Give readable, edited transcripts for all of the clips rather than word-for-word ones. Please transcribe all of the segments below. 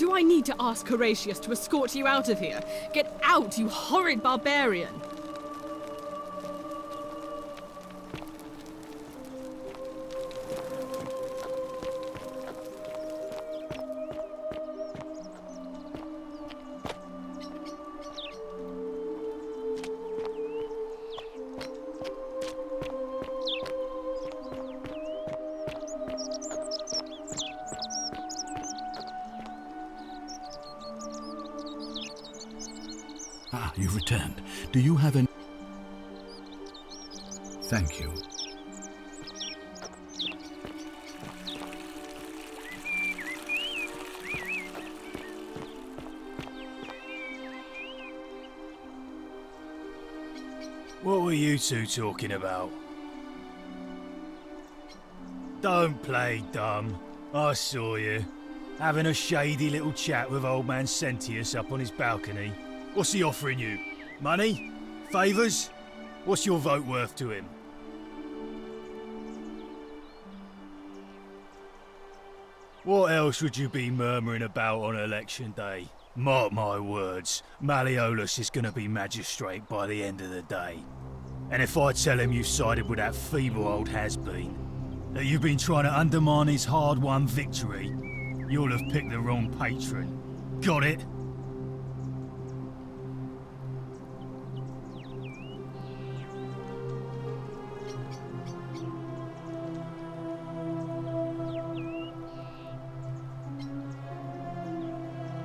Do I need to ask Horatius to escort you out of here? Get out, you horrid barbarian! Ah, you've returned. Do you have any... Thank you. What were you two talking about? Don't play dumb. I saw you. Having a shady little chat with old man Sentius up on his balcony. What's he offering you? Money? Favours? What's your vote worth to him? What else would you be murmuring about on election day? Mark my words, Malleolus is gonna be magistrate by the end of the day. And if I tell him you sided with that feeble old has-been, that you've been trying to undermine his hard-won victory, you'll have picked the wrong patron. Got it?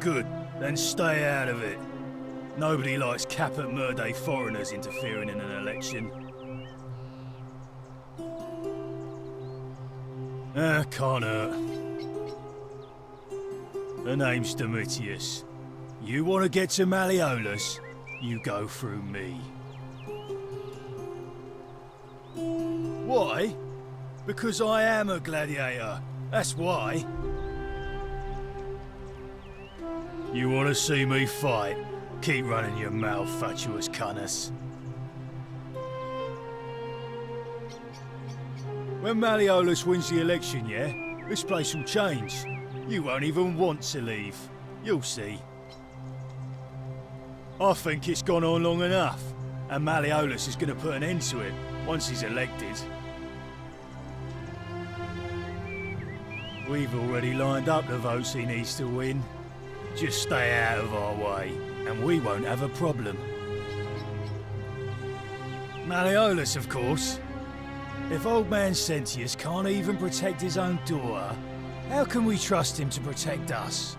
Good, then stay out of it. Nobody likes Caput Murdae foreigners interfering in an election. Can't hurt. The name's Domitius. You want to get to Malleolus, you go through me. Why? Because I am a gladiator. That's why. You want to see me fight? Keep running your mouth, fatuous cunners. When Malleolus wins the election, yeah? This place will change. You won't even want to leave. You'll see. I think it's gone on long enough, and Malleolus is going to put an end to it once he's elected. We've already lined up the votes he needs to win. Just stay out of our way, and we won't have a problem. Malleolus, of course. If old man Sentius can't even protect his own daughter, how can we trust him to protect us?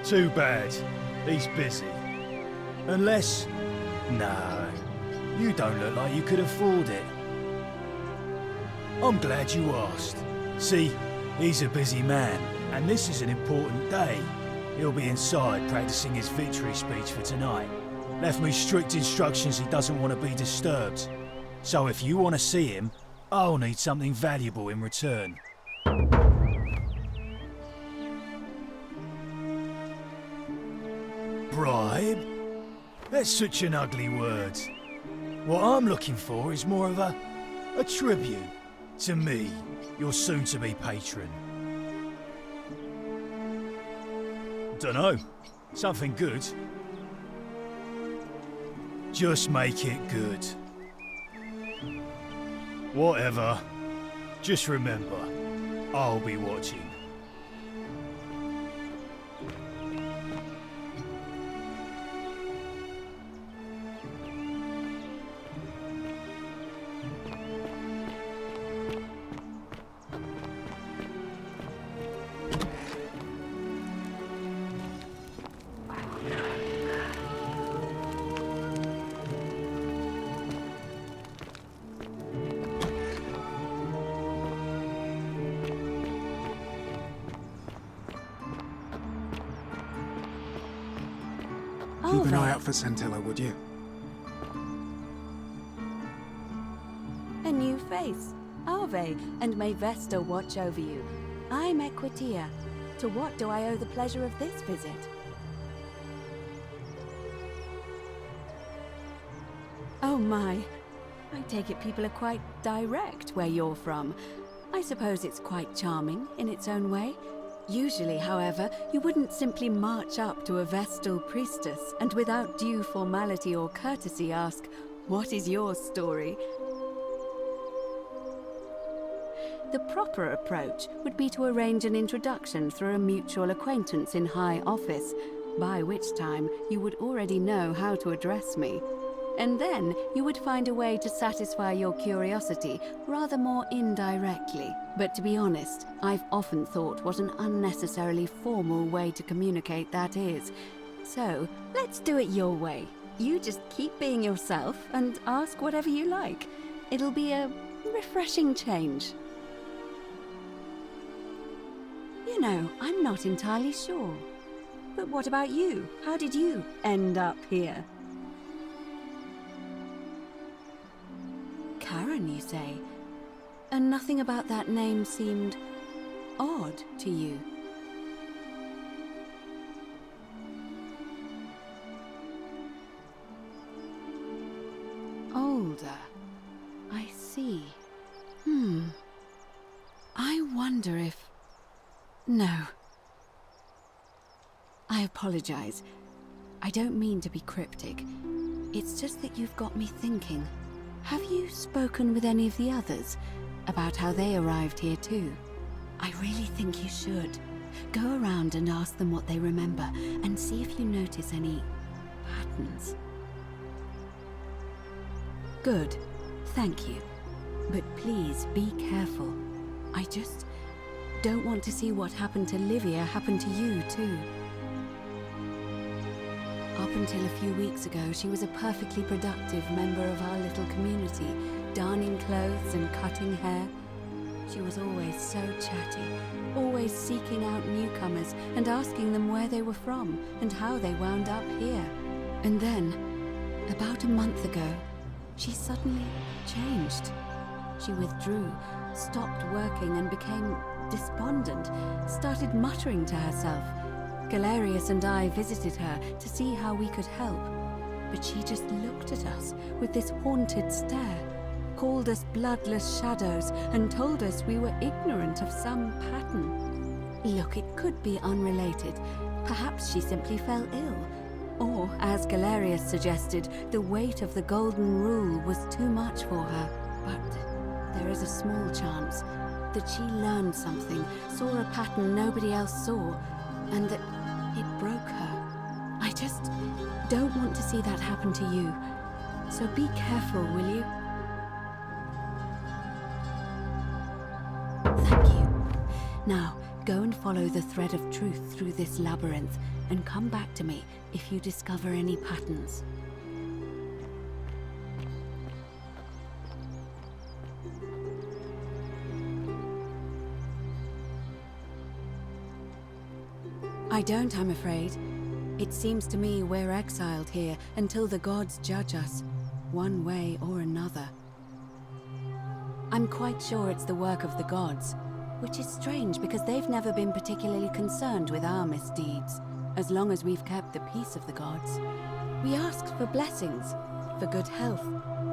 Too bad. He's busy. Unless... No. You don't look like you could afford it. I'm glad you asked. See, he's a busy man, and this is an important day. He'll be inside practicing his victory speech for tonight. Left me strict instructions he doesn't want to be disturbed. So if you want to see him, I'll need something valuable in return. Bribe? That's such an ugly word. What I'm looking for is more of a tribute to me, your soon-to-be patron. Dunno. Something good. Just make it good. Whatever. Just remember, I'll be watching. Keep an eye out for Santilla, would you? A new face. Ave, and may Vesta watch over you. I'm Equitia. To what do I owe the pleasure of this visit? Oh my. I take it people are quite direct where you're from. I suppose it's quite charming in its own way. Usually, however, you wouldn't simply march up to a Vestal priestess and without due formality or courtesy ask, "What is your story?" The proper approach would be to arrange an introduction through a mutual acquaintance in high office, by which time you would already know how to address me. And then you would find a way to satisfy your curiosity rather more indirectly. But to be honest, I've often thought what an unnecessarily formal way to communicate that is. So, let's do it your way. You just keep being yourself and ask whatever you like. It'll be a refreshing change. You know, I'm not entirely sure. But what about you? How did you end up here? Karen, you say? And nothing about that name seemed odd to you? Older. I see. I wonder if... No. I apologize. I don't mean to be cryptic. It's just that you've got me thinking. Have you spoken with any of the others about how they arrived here too? I really think you should. Go around and ask them what they remember and see if you notice any patterns. Good. Thank you. But please be careful. I just don't want to see what happened to Livia happen to you too. Up until a few weeks ago, she was a perfectly productive member of our little community, darning clothes and cutting hair. She was always so chatty, always seeking out newcomers and asking them where they were from and how they wound up here. And then, about a month ago, she suddenly changed. She withdrew, stopped working and became despondent, started muttering to herself. Galerius and I visited her to see how we could help, but she just looked at us with this haunted stare, called us bloodless shadows, and told us we were ignorant of some pattern. Look, it could be unrelated. Perhaps she simply fell ill. Or, as Galerius suggested, the weight of the Golden Rule was too much for her. But there is a small chance that she learned something, saw a pattern nobody else saw, and that it broke her. I just don't want to see that happen to you. So be careful, will you? Thank you. Now, go and follow the thread of truth through this labyrinth, and come back to me if you discover any patterns. I don't, I'm afraid. It seems to me we're exiled here until the gods judge us, one way or another. I'm quite sure it's the work of the gods, which is strange because they've never been particularly concerned with our misdeeds, as long as we've kept the peace of the gods. We asked for blessings, for good health,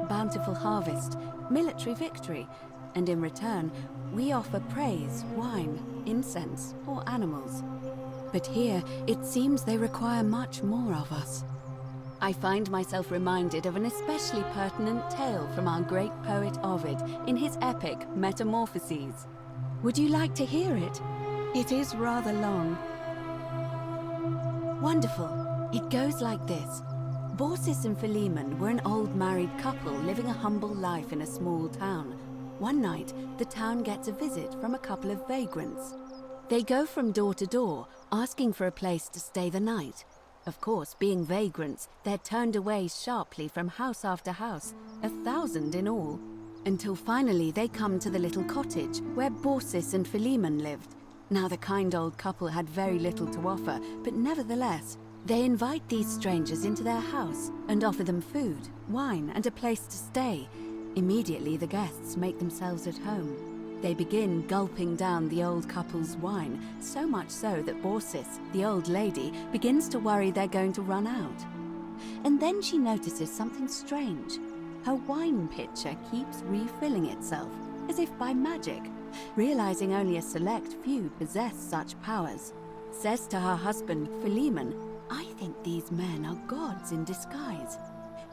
bountiful harvest, military victory, and in return, we offer praise, wine, incense, or animals. But here, it seems they require much more of us. I find myself reminded of an especially pertinent tale from our great poet Ovid in his epic Metamorphoses. Would you like to hear it? It is rather long. Wonderful. It goes like this. Baucis and Philemon were an old married couple living a humble life in a small town. One night, the town gets a visit from a couple of vagrants. They go from door to door, asking for a place to stay the night. Of course, being vagrants, they're turned away sharply from house after house, 1,000 in all, until finally they come to the little cottage where Baucis and Philemon lived. Now, the kind old couple had very little to offer, but nevertheless, they invite these strangers into their house and offer them food, wine, and a place to stay. Immediately, the guests make themselves at home. They begin gulping down the old couple's wine, so much so that Baucis, the old lady, begins to worry they're going to run out. And then she notices something strange. Her wine pitcher keeps refilling itself, as if by magic, realizing only a select few possess such powers, says to her husband, Philemon, "I think these men are gods in disguise."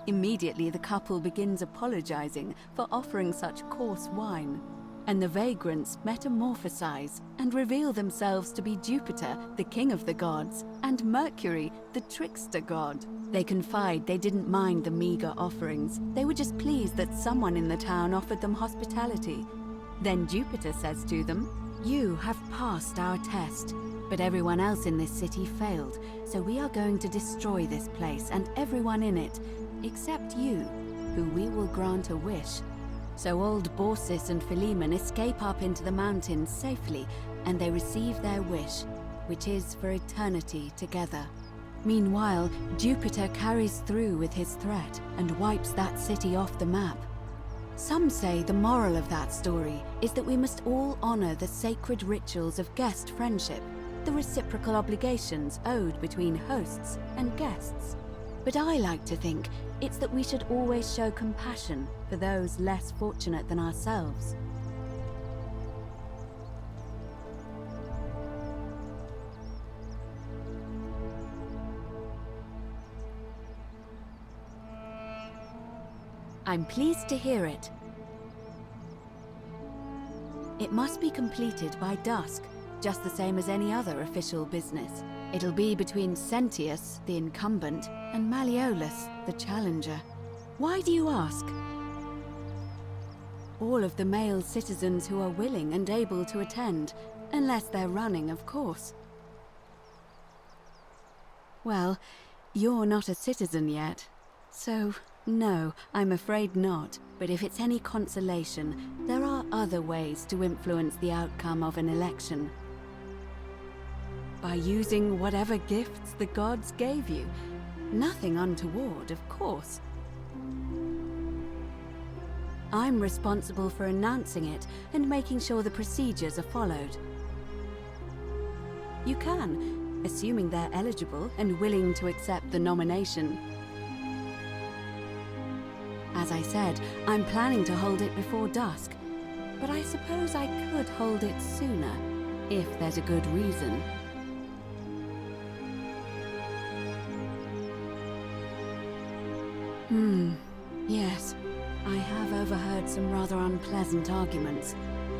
Immediately, the couple begins apologizing for offering such coarse wine, and the vagrants metamorphosize and reveal themselves to be Jupiter, the king of the gods, and Mercury, the trickster god. They confide they didn't mind the meager offerings. They were just pleased that someone in the town offered them hospitality. Then Jupiter says to them, "You have passed our test, but everyone else in this city failed, so we are going to destroy this place and everyone in it, except you, who we will grant a wish." So old Baucis and Philemon escape up into the mountains safely, and they receive their wish, which is for eternity together. Meanwhile, Jupiter carries through with his threat and wipes that city off the map. Some say the moral of that story is that we must all honor the sacred rituals of guest friendship, the reciprocal obligations owed between hosts and guests. But I like to think it's that we should always show compassion for those less fortunate than ourselves. I'm pleased to hear it. It must be completed by dusk, just the same as any other official business. It'll be between Sentius, the incumbent, and Malleolus, the challenger. Why do you ask? All of the male citizens who are willing and able to attend, unless they're running, of course. Well, you're not a citizen yet, so no, I'm afraid not. But if it's any consolation, there are other ways to influence the outcome of an election. By using whatever gifts the gods gave you. Nothing untoward, of course. I'm responsible for announcing it and making sure the procedures are followed. You can, assuming they're eligible and willing to accept the nomination. As I said, I'm planning to hold it before dusk, but I suppose I could hold it sooner, if there's a good reason. Yes. I have overheard some rather unpleasant arguments.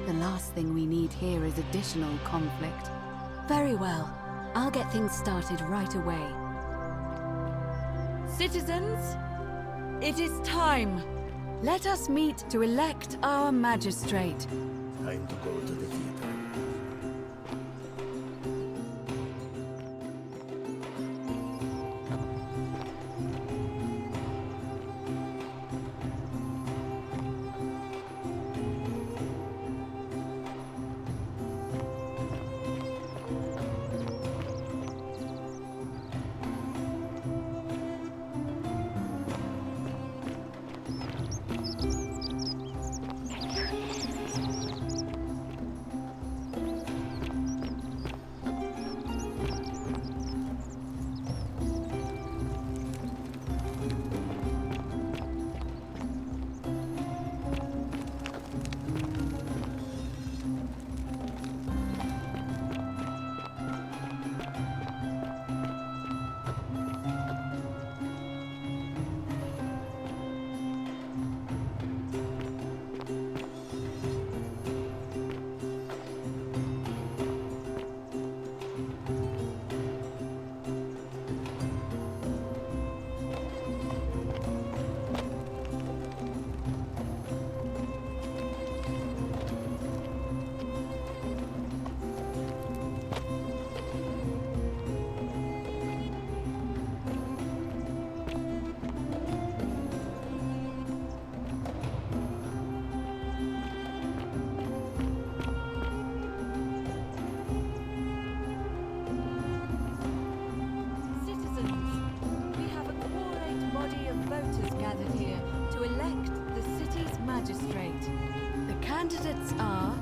The last thing we need here is additional conflict. Very well. I'll get things started right away. Citizens, it is time. Let us meet to elect our magistrate. Time to go to the theater. Candidates are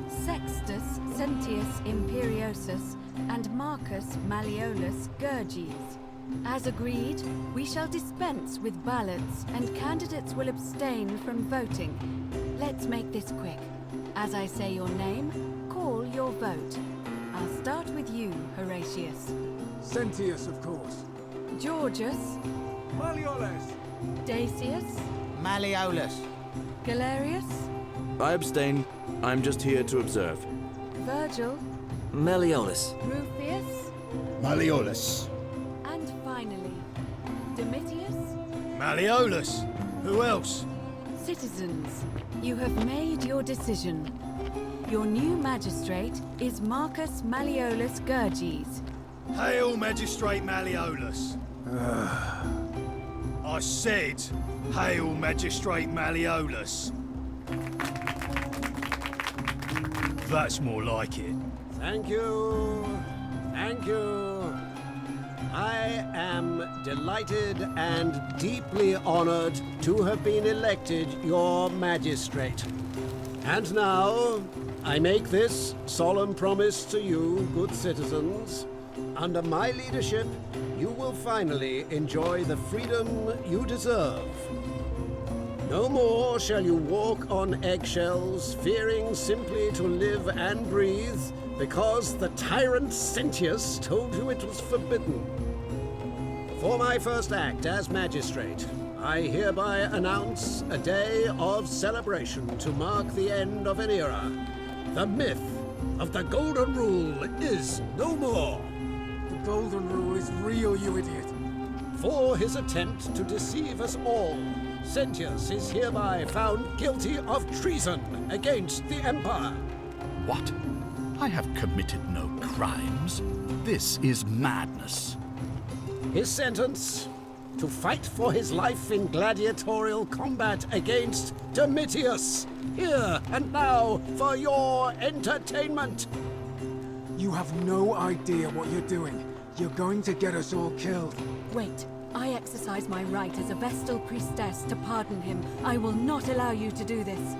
Sextus Sentius Imperiosus and Marcus Malleolus Gurges. As agreed, we shall dispense with ballots and candidates will abstain from voting. Let's make this quick. As I say your name, call your vote. I'll start with you, Horatius. Sentius, of course. Georgius, Malleolus! Dacius, Malleolus. Galerius, I abstain. I'm just here to observe. Virgil, Malleolus. Rufius, Malleolus. and finally, Domitius. Malleolus. Who else? Citizens, you have made your decision. Your new magistrate is Marcus Malleolus Gurges. Hail, Magistrate Malleolus. I said, hail, Magistrate Malleolus. That's more like it. Thank you. Thank you. I am delighted and deeply honored to have been elected your magistrate. And now, I make this solemn promise to you, good citizens. Under my leadership, you will finally enjoy the freedom you deserve. No more shall you walk on eggshells, fearing simply to live and breathe, because the tyrant Sentius told you it was forbidden. For my first act as magistrate, I hereby announce a day of celebration to mark the end of an era. The myth of the Golden Rule is no more. The Golden Rule is real, you idiot. For his attempt to deceive us all, Sentius is hereby found guilty of treason against the Empire. What? I have committed no crimes. This is madness. His sentence: to fight for his life in gladiatorial combat against Domitius, here and now for your entertainment. You have no idea what you're doing. You're going to get us all killed. Wait, I exercise my right as a Vestal priestess to pardon him. I will not allow you to do this.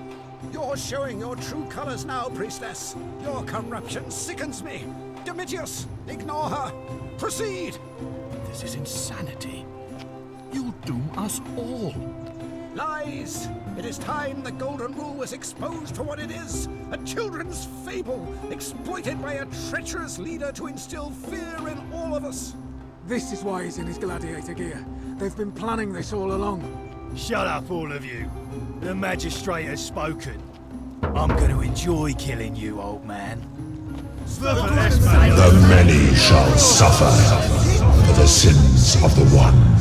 You're showing your true colors now, priestess. Your corruption sickens me. Domitius, ignore her. Proceed. This is insanity. You'll doom us all. Lies! It is time the Golden Rule was exposed for what it is, a children's fable, exploited by a treacherous leader to instill fear in all of us. This is why he's in his gladiator gear. They've been planning this all along. Shut up, all of you. The magistrate has spoken. I'm going to enjoy killing you, old man. The many shall suffer for the sins of the one.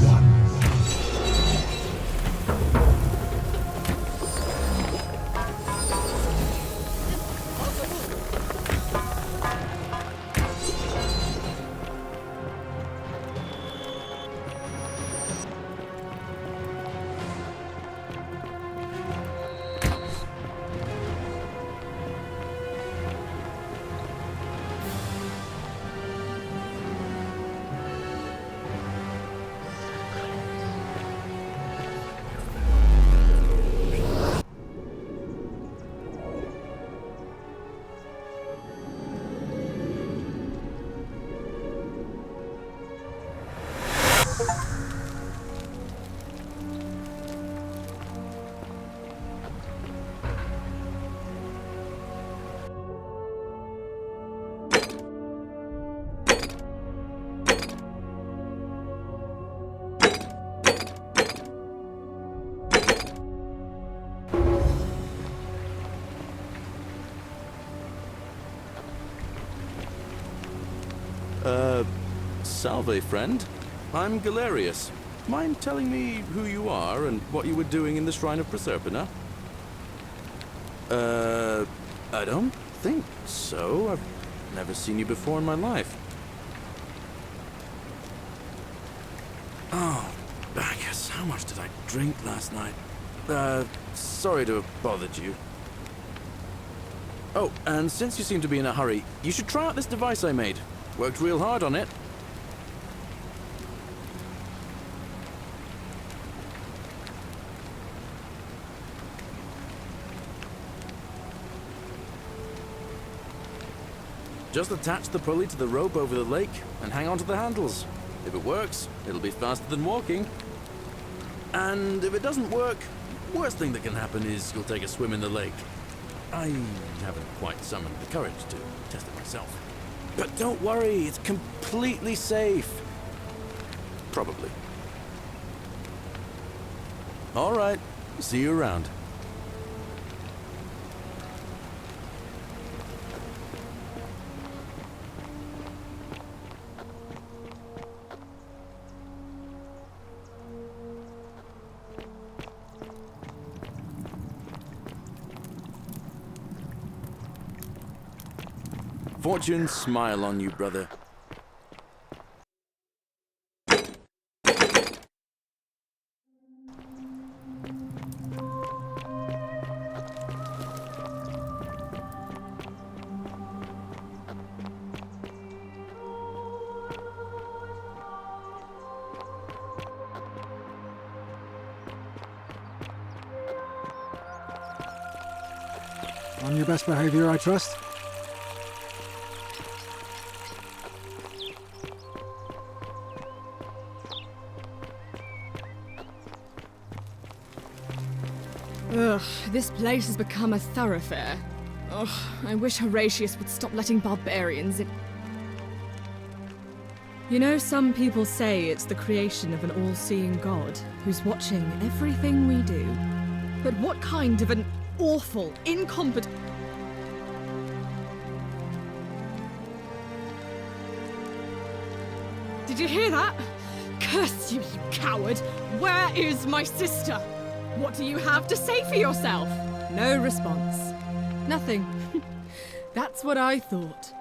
Salve, friend. I'm Galerius. Mind telling me who you are and what you were doing in the Shrine of Proserpina? I don't think so. I've never seen you before in my life. Oh, Bacchus, how much did I drink last night? Sorry to have bothered you. Oh, and since you seem to be in a hurry, you should try out this device I made. Worked real hard on it. Just attach the pulley to the rope over the lake and hang on to the handles. If it works, it'll be faster than walking. And if it doesn't work, worst thing that can happen is you'll take a swim in the lake. I haven't quite summoned the courage to test it myself. But don't worry, it's completely safe. Probably. All right, see you around. Fortune smile on you, brother. On your best behavior, I trust? Ugh, this place has become a thoroughfare. Ugh, I wish Horatius would stop letting barbarians in. You know, some people say it's the creation of an all-seeing god who's watching everything we do. But what kind of an awful, incompetent... Did you hear that? Curse you, you coward! Where is my sister? What do you have to say for yourself? No response. Nothing. That's what I thought.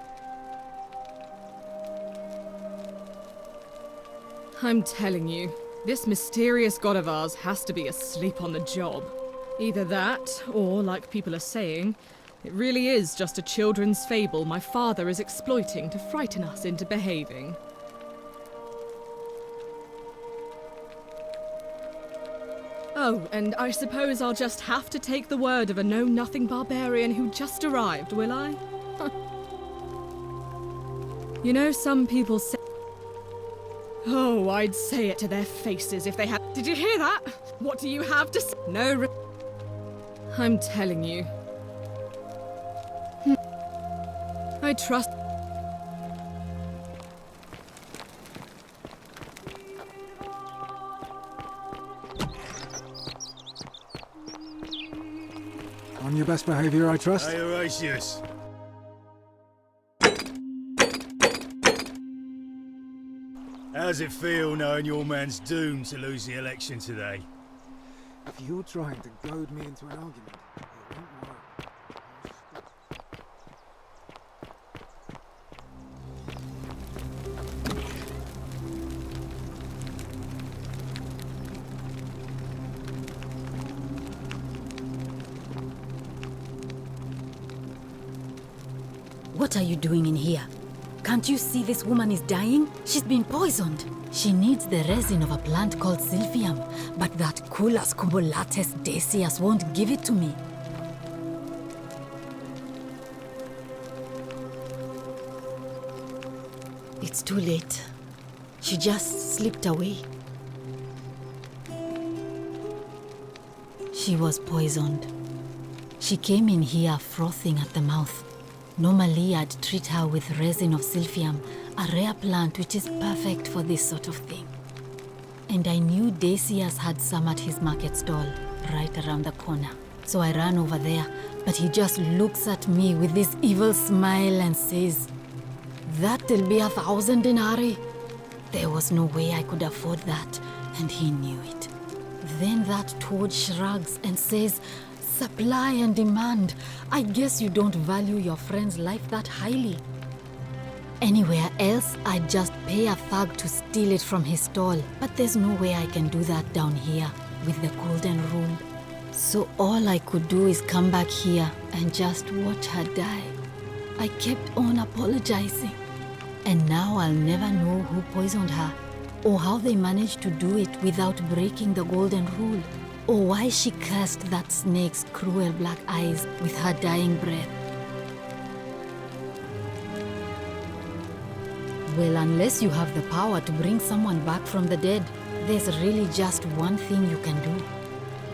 I'm telling you, this mysterious god of ours has to be asleep on the job. Either that, or, like people are saying, it really is just a children's fable my father is exploiting to frighten us into behaving. Oh, and I suppose I'll just have to take the word of a know-nothing barbarian who just arrived, will I? You know, some people say... Oh, I'd say it to their faces if they had... Did you hear that? What do you have to say? No I'm telling you. I trust... On your best behavior, I trust? Hey, Horatius. How's it feel knowing your man's doomed to lose the election today? If you're trying to goad me into an argument, it won't work. What are you doing in here? Can't you see this woman is dying? She's been poisoned. She needs the resin of a plant called Silphium, but that Culus cumbulatus Decius won't give it to me. It's too late. She just slipped away. She was poisoned. She came in here frothing at the mouth. Normally, I'd treat her with resin of Silphium, a rare plant which is perfect for this sort of thing. And I knew Decius had some at his market stall, right around the corner. So I ran over there, but he just looks at me with this evil smile and says, "That'll be 1,000 denarii." There was no way I could afford that, and he knew it. Then that toad shrugs and says, "Supply and demand. I guess you don't value your friend's life that highly." Anywhere else, I'd just pay a thug to steal it from his stall. But there's no way I can do that down here with the golden rule. So all I could do is come back here and just watch her die. I kept on apologizing. And now I'll never know who poisoned her, or how they managed to do it without breaking the golden rule. Or why she cursed that snake's cruel black eyes with her dying breath. Well, unless you have the power to bring someone back from the dead, there's really just one thing you can do.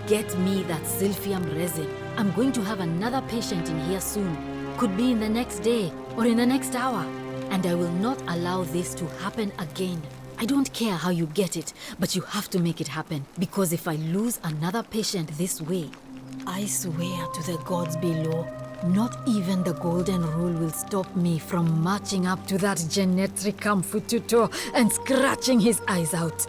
Get me that Silphium resin. I'm going to have another patient in here soon. Could be in the next day or in the next hour. And I will not allow this to happen again. I don't care how you get it, but you have to make it happen. Because if I lose another patient this way, I swear to the gods below, not even the Golden Rule will stop me from marching up to that Genetricum Fututo and scratching his eyes out.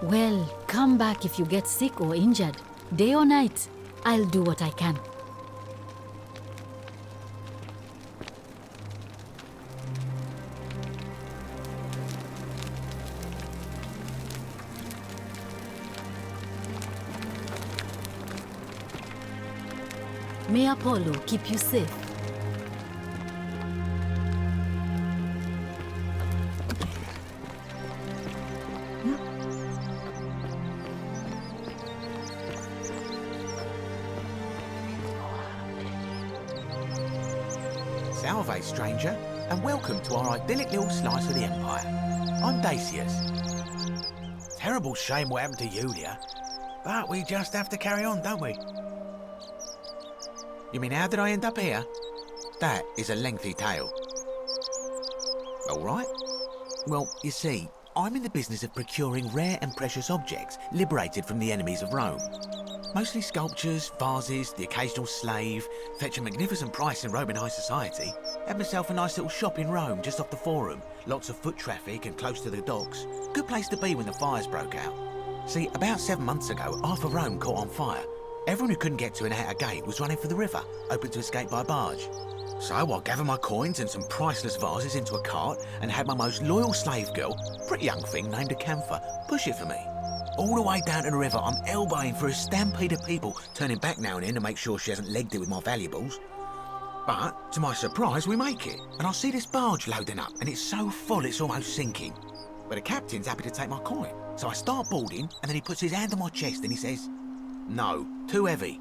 Well, come back if you get sick or injured. Day or night, I'll do what I can. May Apollo keep you safe. Salve, stranger, and welcome to our idyllic little slice of the Empire. I'm Dacius. Terrible shame what happened to Yulia, but we just have to carry on, don't we? You mean, how did I end up here? That is a lengthy tale. All right. Well, you see, I'm in the business of procuring rare and precious objects liberated from the enemies of Rome. Mostly sculptures, vases, the occasional slave, fetch a magnificent price in Roman high society. Had myself a nice little shop in Rome just off the Forum. Lots of foot traffic and close to the docks. Good place to be when the fires broke out. See, about 7 months ago, half of Rome caught on fire. Everyone who couldn't get to an outer gate was running for the river, open to escape by barge. So I gathered my coins and some priceless vases into a cart and had my most loyal slave girl, pretty young thing named Acantha, push it for me. All the way down to the river, I'm elbowing through a stampede of people, turning back now and then to make sure she hasn't legged it with my valuables. But, to my surprise, we make it, and I see this barge loading up, and it's so full it's almost sinking. But the captain's happy to take my coin, so I start boarding, and then he puts his hand on my chest and he says, "No, too heavy.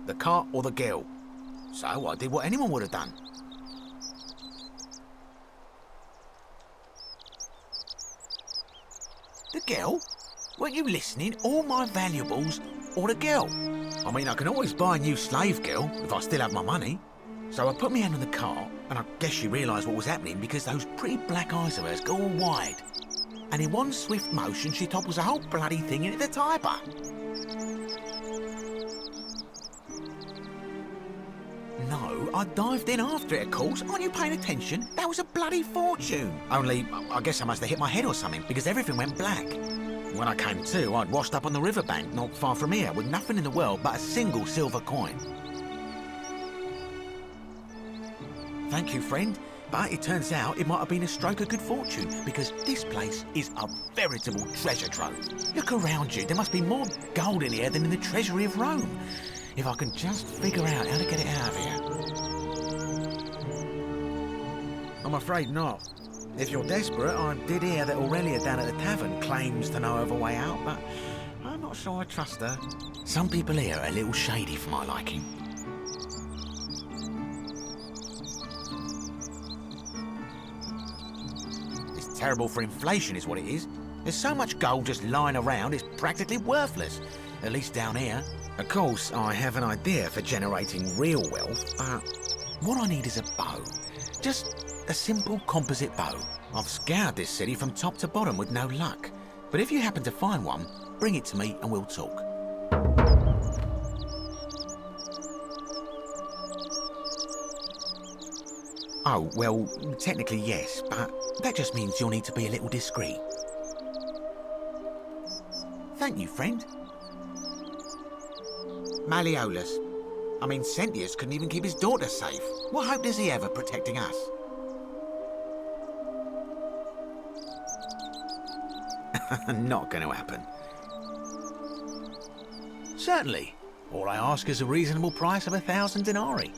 The cart or the girl." So I did what anyone would have done. The girl? Weren't you listening? All my valuables or the girl? I mean, I can always buy a new slave girl if I still have my money. So I put my hand on the cart, and I guess she realised what was happening because those pretty black eyes of hers go all wide. And in one swift motion, she topples the whole bloody thing into the Tiber. No, I dived in after it, of course. Aren't you paying attention? That was a bloody fortune. Only, I guess I must have hit my head or something, because everything went black. When I came to, I'd washed up on the riverbank not far from here, with nothing in the world but a single silver coin. Thank you, friend. But it turns out it might have been a stroke of good fortune, because this place is a veritable treasure trove. Look around you. There must be more gold in here than in the treasury of Rome. If I can just figure out how to get it out of here. I'm afraid not. If you're desperate, I did hear that Aurelia down at the tavern claims to know of a way out, but I'm not sure I trust her. Some people here are a little shady for my liking. It's terrible for inflation is what it is. There's so much gold just lying around, it's practically worthless. At least down here. Of course, I have an idea for generating real wealth, but what I need is a bow. Just a simple composite bow. I've scoured this city from top to bottom with no luck. But if you happen to find one, bring it to me and we'll talk. Oh, well, technically yes, but that just means you'll need to be a little discreet. Thank you, friend. Malleolus. I mean, Sentius couldn't even keep his daughter safe. What hope does he have of protecting us? Not going to happen. Certainly. All I ask is a reasonable price of 1,000 denarii.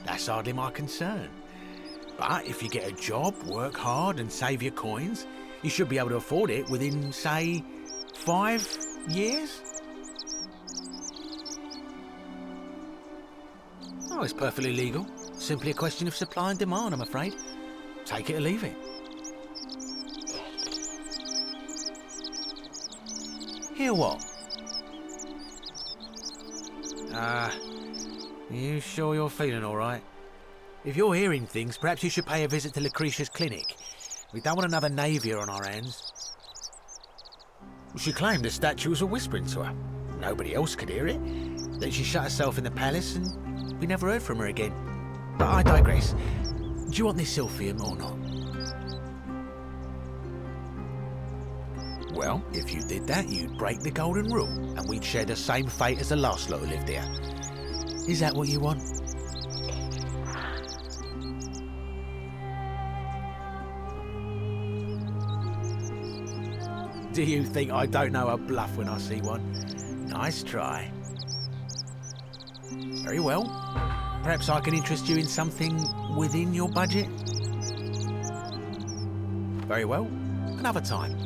That's hardly my concern. But if you get a job, work hard and save your coins, you should be able to afford it within, say, 5 years? Oh, it's perfectly legal. Simply a question of supply and demand, I'm afraid. Take it or leave it. Hear what? You sure you're feeling all right? If you're hearing things, perhaps you should pay a visit to Lucretia's clinic. We don't want another Navia on our hands. She claimed the statues were whispering to her. Nobody else could hear it. Then she shut herself in the palace and we never heard from her again. But I digress. Do you want this Silphium or not? Well, if you did that, you'd break the golden rule, and we'd share the same fate as the last lot who lived here. Is that what you want? Do you think I don't know a bluff when I see one? Nice try. Very well. Perhaps I can interest you in something within your budget? Very well. Another time.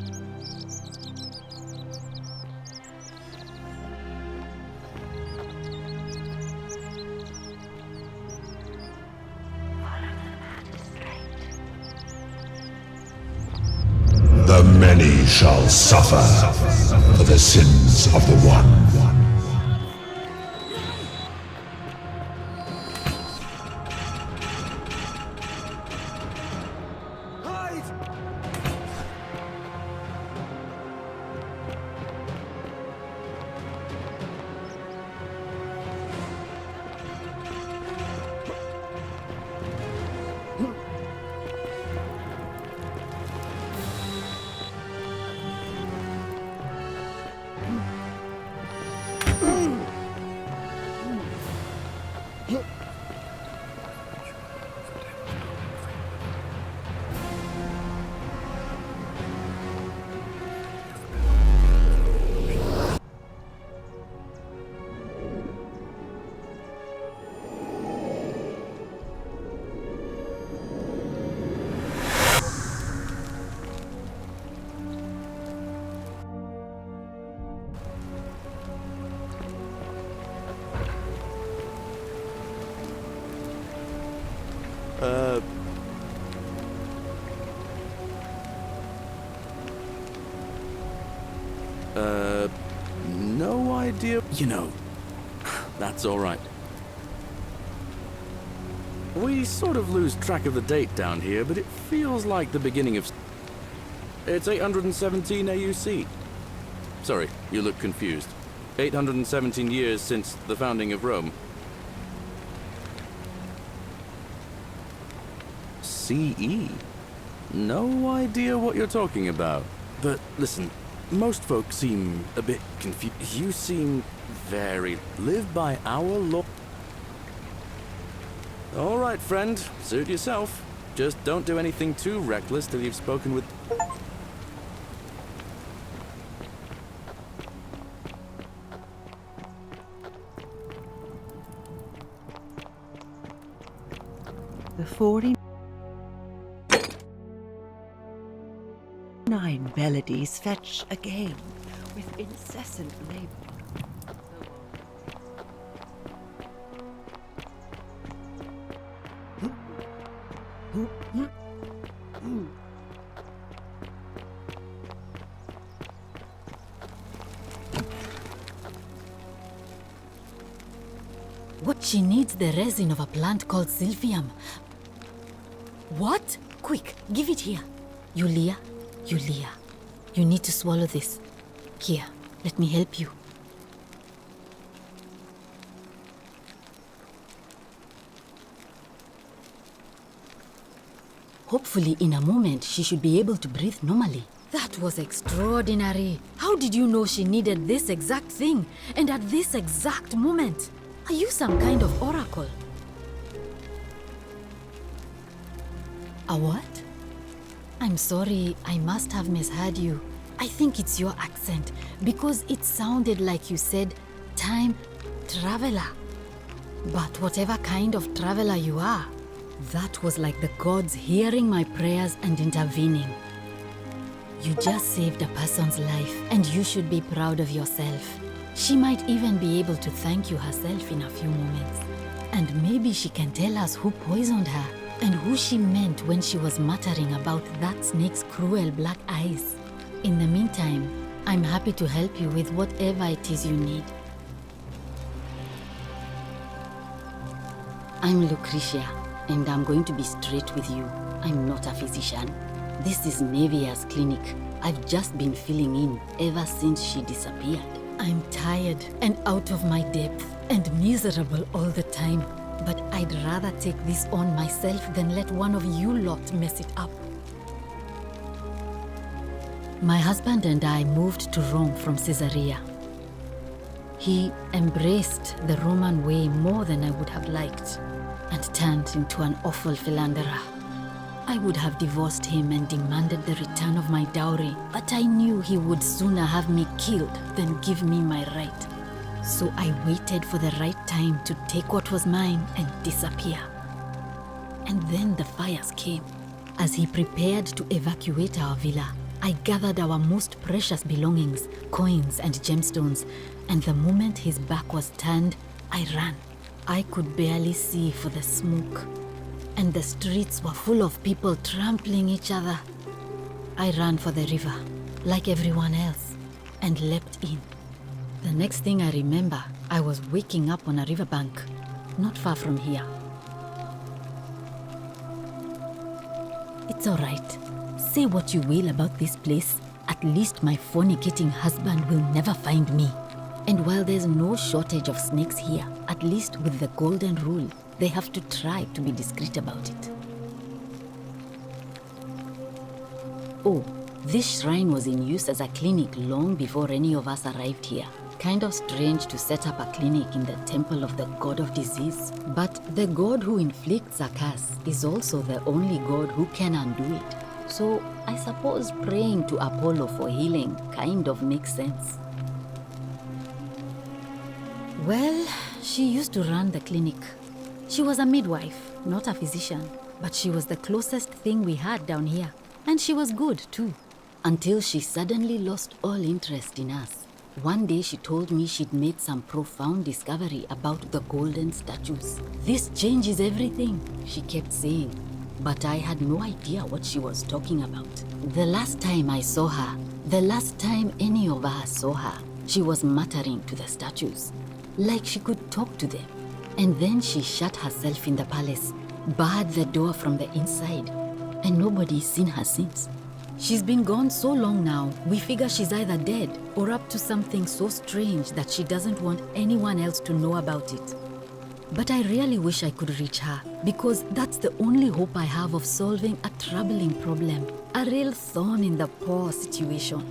The many shall suffer for the sins of the one. No idea. You know, that's all right. We sort of lose track of the date down here, but it feels like the beginning of... It's 817 AUC. Sorry, you look confused. 817 years since the founding of Rome. CE? No idea what you're talking about. But listen, most folks seem a bit confused. You seem very... Live by our law. All right, friend. Suit yourself. Just don't do anything too reckless till you've spoken with... The 49 melodies fetch again with incessant labor. What? She needs the resin of a plant called Silphium. What? Quick, give it here. Yulia, you need to swallow this. Here, let me help you. Hopefully, in a moment, she should be able to breathe normally. That was extraordinary. How did you know she needed this exact thing, and at this exact moment? Are you some kind of oracle? A what? I'm sorry, I must have misheard you. I think it's your accent, because it sounded like you said, time traveler. But whatever kind of traveler you are, that was like the gods hearing my prayers and intervening. You just saved a person's life, and you should be proud of yourself. She might even be able to thank you herself in a few moments. And maybe she can tell us who poisoned her and who she meant when she was muttering about that snake's cruel black eyes. In the meantime, I'm happy to help you with whatever it is you need. I'm Lucretia, and I'm going to be straight with you. I'm not a physician. This is Nevia's clinic. I've just been filling in ever since she disappeared. I'm tired and out of my depth and miserable all the time. But I'd rather take this on myself than let one of you lot mess it up. My husband and I moved to Rome from Caesarea. He embraced the Roman way more than I would have liked and turned into an awful philanderer. I would have divorced him and demanded the return of my dowry, but I knew he would sooner have me killed than give me my right. So I waited for the right time to take what was mine and disappear. And then the fires came. As he prepared to evacuate our villa, I gathered our most precious belongings, coins and gemstones, and the moment his back was turned, I ran. I could barely see for the smoke, and the streets were full of people trampling each other. I ran for the river, like everyone else, and leapt in. The next thing I remember, I was waking up on a riverbank, not far from here. It's all right. Say what you will about this place. At least my fornicating husband will never find me. And while there's no shortage of snakes here, at least with the golden rule, they have to try to be discreet about it. Oh, this shrine was in use as a clinic long before any of us arrived here. Kind of strange to set up a clinic in the temple of the god of disease. But the god who inflicts a curse is also the only god who can undo it. So I suppose praying to Apollo for healing kind of makes sense. Well, she used to run the clinic. She was a midwife, not a physician, but she was the closest thing we had down here. And she was good too, until she suddenly lost all interest in us. One day she told me she'd made some profound discovery about the golden statues. This changes everything, she kept saying. But I had no idea what she was talking about. The last time I saw her, the last time any of us saw her, she was muttering to the statues, like she could talk to them. And then she shut herself in the palace, barred the door from the inside, and nobody's seen her since. She's been gone so long now, we figure she's either dead or up to something so strange that she doesn't want anyone else to know about it. But I really wish I could reach her, because that's the only hope I have of solving a troubling problem, a real thorn in the paw situation.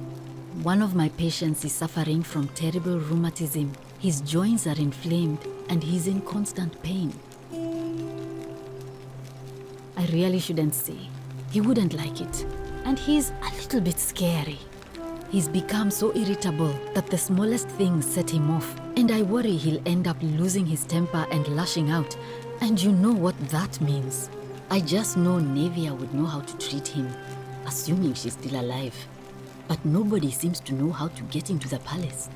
One of my patients is suffering from terrible rheumatism. His joints are inflamed and he's in constant pain. I really shouldn't say. He wouldn't like it. And he's a little bit scary. He's become so irritable that the smallest things set him off, and I worry he'll end up losing his temper and lashing out, and you know what that means. I just know Nevia would know how to treat him, assuming she's still alive. But nobody seems to know how to get into the palace.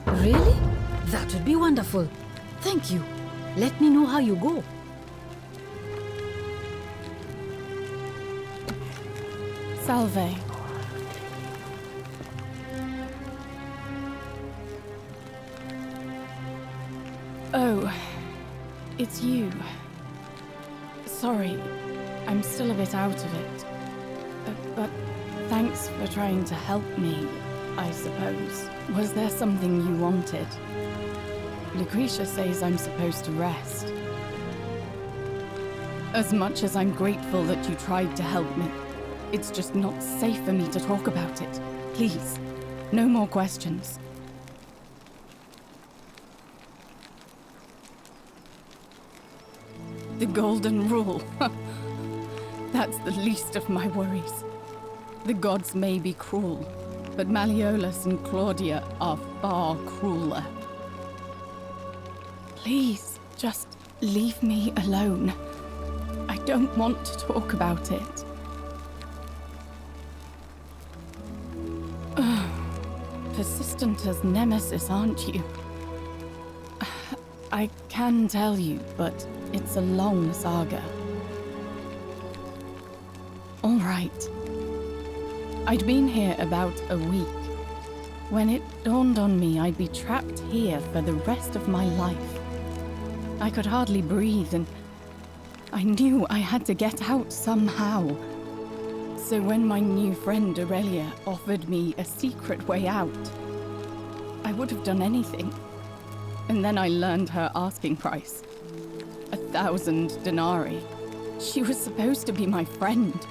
Really? That would be wonderful. Thank you. Let me know how you go. Salve. Oh, it's you. Sorry, I'm still a bit out of it. But thanks for trying to help me, I suppose. Was there something you wanted? Lucretia says I'm supposed to rest. As much as I'm grateful that you tried to help me, it's just not safe for me to talk about it. Please, no more questions. The Golden Rule. That's the least of my worries. The gods may be cruel, but Malleolus and Claudia are far crueler. Please, just leave me alone. I don't want to talk about it. persistent as Nemesis, aren't you? I can tell you, but it's a long saga. All right. I'd been here about a week when it dawned on me I'd be trapped here for the rest of my life. I could hardly breathe, and I knew I had to get out somehow. So when my new friend Aurelia offered me a secret way out, I would have done anything. And then I learned her asking price. 1,000 denarii. She was supposed to be my friend.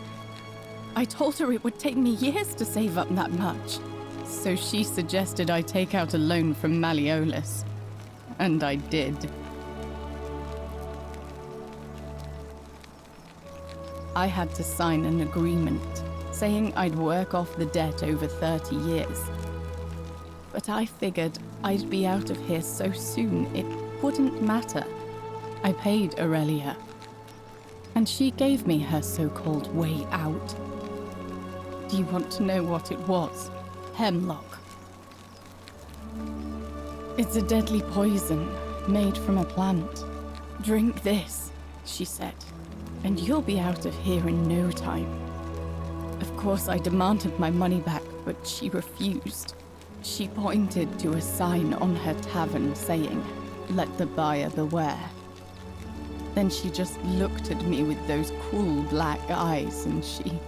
I told her it would take me years to save up that much. So she suggested I take out a loan from Malleolus. And I did. I had to sign an agreement saying I'd work off the debt over 30 years. But I figured I'd be out of here so soon it wouldn't matter. I paid Aurelia, and she gave me her so-called way out. Do you want to know what it was? Hemlock. It's a deadly poison made from a plant. Drink this, she said, and you'll be out of here in no time. Of course, I demanded my money back, but she refused. She pointed to a sign on her tavern saying, "Let the buyer beware." Then she just looked at me with those cruel black eyes and she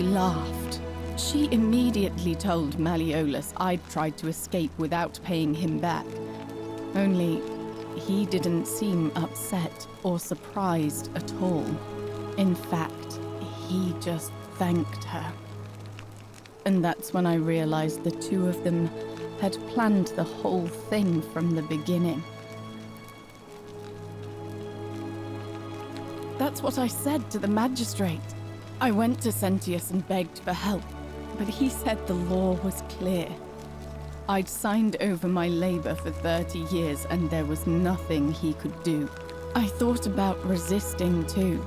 laughed. She immediately told Malleolus I'd tried to escape without paying him back. Only he didn't seem upset or surprised at all. In fact, he just thanked her. And that's when I realized the two of them had planned the whole thing from the beginning. That's what I said to the magistrate. I went to Sentius and begged for help, but he said the law was clear. I'd signed over my labor for 30 years and there was nothing he could do. I thought about resisting too.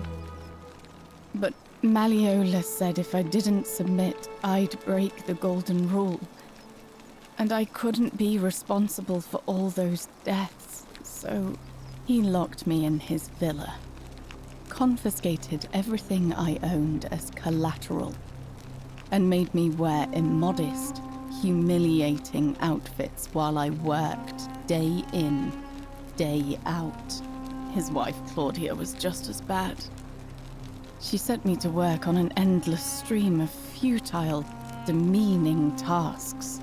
But Malleolus said if I didn't submit, I'd break the Golden Rule. And I couldn't be responsible for all those deaths, so he locked me in his villa. Confiscated everything I owned as collateral, and made me wear immodest, humiliating outfits while I worked day in, day out. His wife Claudia was just as bad. She set me to work on an endless stream of futile, demeaning tasks.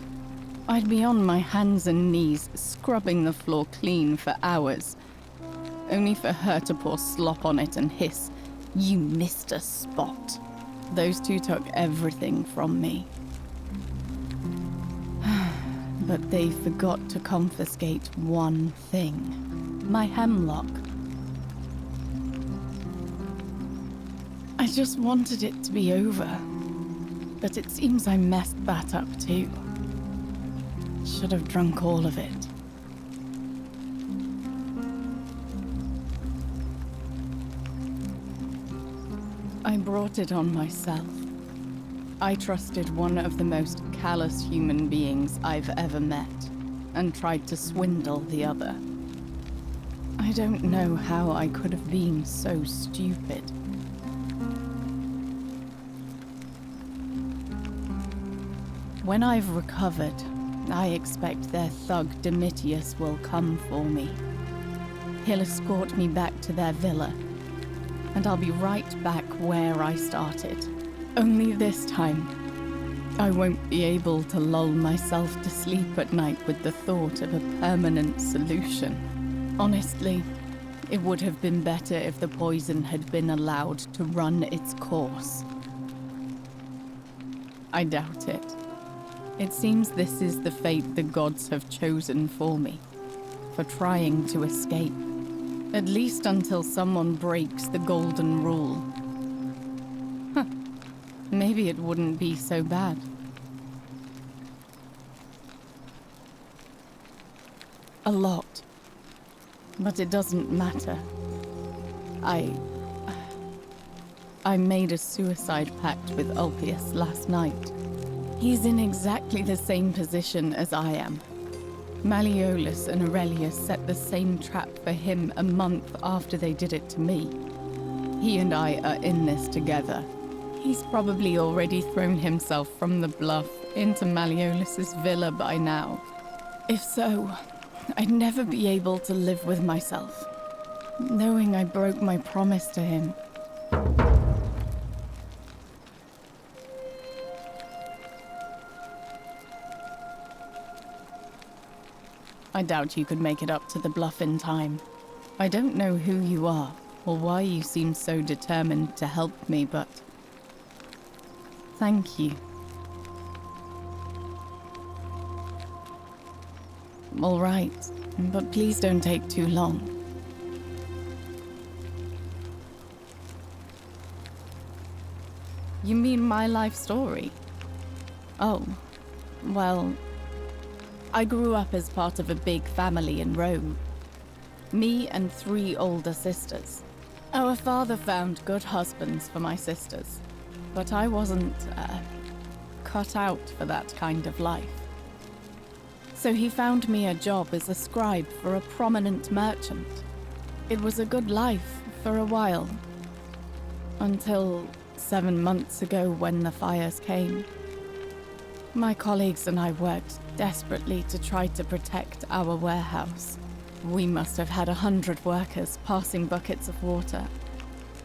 I'd be on my hands and knees, scrubbing the floor clean for hours, only for her to pour slop on it and hiss, "You missed a spot." Those two took everything from me. But they forgot to confiscate one thing: my hemlock. I just wanted it to be over, but it seems I messed that up too. Should have drunk all of it. I brought it on myself. I trusted one of the most callous human beings I've ever met, and tried to swindle the other. I don't know how I could have been so stupid. When I've recovered, I expect their thug Domitius will come for me. He'll escort me back to their villa, and I'll be right back where I started. Only this time, I won't be able to lull myself to sleep at night with the thought of a permanent solution. Honestly, it would have been better if the poison had been allowed to run its course. I doubt it. It seems this is the fate the gods have chosen for me, for trying to escape. At least until someone breaks the Golden Rule. Huh. Maybe it wouldn't be so bad. A lot. But it doesn't matter. I made a suicide pact with Ulpius last night. He's in exactly the same position as I am. Malleolus and Aurelius set the same trap for him a month after they did it to me. He and I are in this together. He's probably already thrown himself from the bluff into Malleolus's villa by now. If so, I'd never be able to live with myself, knowing I broke my promise to him. I doubt you could make it up to the bluff in time. I don't know who you are, or why you seem so determined to help me, but thank you. All right, but please don't take too long. You mean my life story? Oh, well, I grew up as part of a big family in Rome. Me and 3 older sisters. Our father found good husbands for my sisters, but I wasn't, cut out for that kind of life. So he found me a job as a scribe for a prominent merchant. It was a good life for a while, until 7 months ago when the fires came. My colleagues and I worked desperately to try to protect our warehouse. We must have had 100 workers passing buckets of water,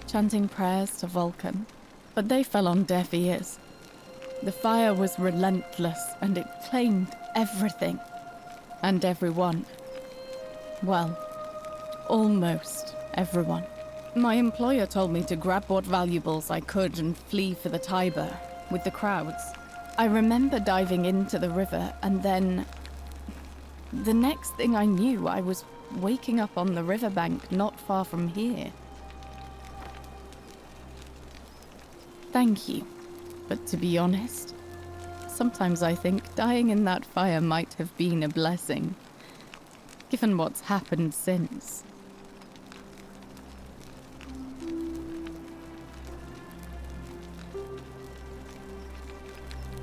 chanting prayers to Vulcan, but they fell on deaf ears. The fire was relentless and it claimed everything and everyone. Well, almost everyone. My employer told me to grab what valuables I could and flee for the Tiber with the crowds. I remember diving into the river, and then the next thing I knew, I was waking up on the riverbank not far from here. Thank you, but to be honest, sometimes I think dying in that fire might have been a blessing, given what's happened since.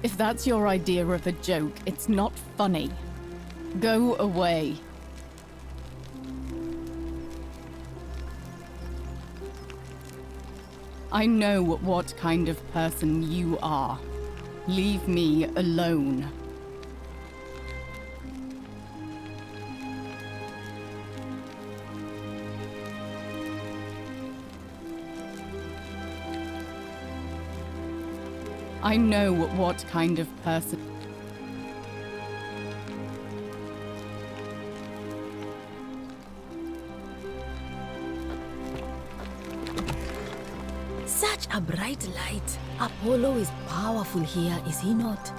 If that's your idea of a joke, it's not funny. Go away. I know what kind of person you are. Leave me alone. I know what kind of person... Such a bright light. Apollo is powerful here, is he not?